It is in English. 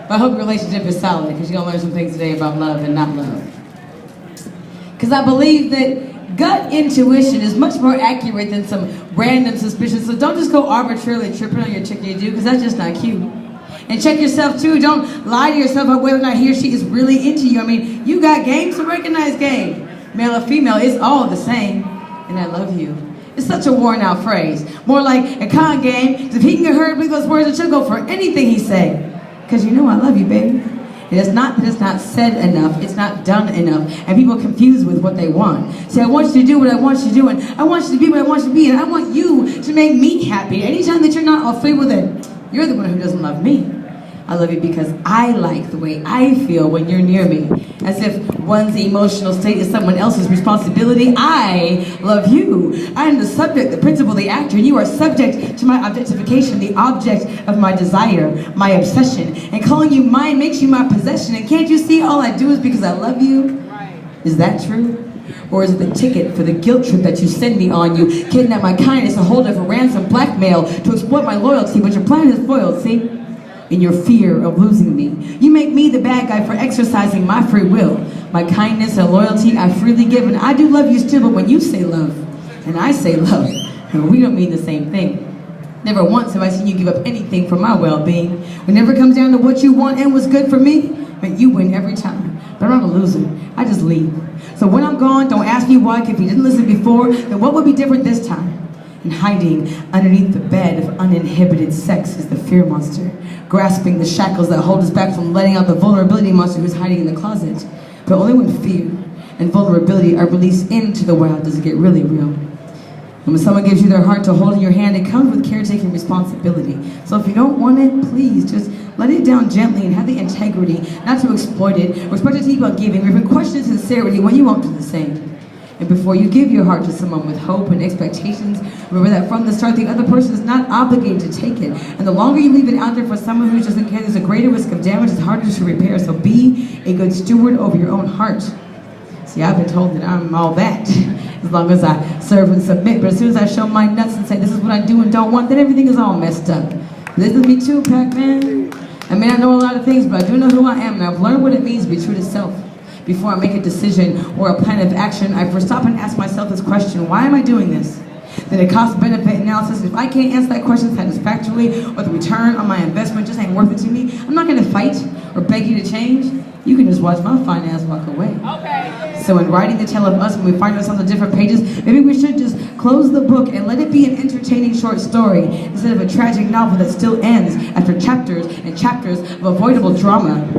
But I hope your relationship is solid, because you're going to learn some things today about love and not love. Because I believe that gut intuition is much more accurate than some random suspicion. So don't just go arbitrarily tripping on your chick you do, because that's just not cute. And check yourself too. Don't lie to yourself about whether or not he or she is really into you. I mean, you got game, so recognize game. Male or female, it's all the same. And I love you. It's such a worn out phrase. More like a con game. 'Cause if he can get hurt with those words, she'll go for anything he say. Because you know I love you, baby. It is not that it's not said enough, it's not done enough, and people confuse with what they want. Say, I want you to do what I want you to do, and I want you to be what I want you to be, and I want you to make me happy. Anytime that you're not all free with it, you're the one who doesn't love me. I love you because I like the way I feel when you're near me. As if one's emotional state is someone else's responsibility. I love you. I am the subject, the principal, the actor, and you are subject to my objectification, the object of my desire, my obsession. And calling you mine makes you my possession. And can't you see all I do is because I love you? Right. Is that true? Or is it the ticket for the guilt trip that you send me on? You kidnap my kindness to hold it for ransom, blackmail, to exploit my loyalty, but your plan is foiled, see? In your fear of losing me. You make me the bad guy for exercising my free will. My kindness and loyalty I freely give, and I do love you still, but when you say love, and I say love, we don't mean the same thing. Never once have I seen you give up anything for my well-being. Whenever it comes down to what you want and what's good for me, but you win every time. But I'm not a loser, I just leave. So when I'm gone, don't ask me why, if you didn't listen before, then what would be different this time? And hiding underneath the bed of uninhibited sex is the fear monster, grasping the shackles that hold us back from letting out the vulnerability monster who's hiding in the closet. But only when fear and vulnerability are released into the wild does it get really real. And when someone gives you their heart to hold in your hand, it comes with caretaking responsibility. So if you don't want it, please just let it down gently and have the integrity not to exploit it, or expect it to keep on giving, or even question sincerity when you won't do the same. And before you give your heart to someone with hope and expectations, remember that from the start, the other person is not obligated to take it. And the longer you leave it out there for someone who doesn't care, there's a greater risk of damage, it's harder to repair. So be a good steward over your own heart. See, I've been told that I'm all that, as long as I serve and submit. But as soon as I show my nuts and say, this is what I do and don't want, then everything is all messed up. Listen to me too, Pac-Man. I may not know a lot of things, but I do know who I am, and I've learned what it means to be true to self. Before I make a decision or a plan of action, I first stop and ask myself this question: why am I doing this? Then a cost-benefit analysis. If I can't answer that question satisfactorily, or the return on my investment just ain't worth it to me, I'm not going to fight or beg you to change. You can just watch my fine ass walk away. Okay. So in writing the tale of us when we find ourselves on different pages, maybe we should just close the book and let it be an entertaining short story instead of a tragic novel that still ends after chapters and chapters of avoidable drama.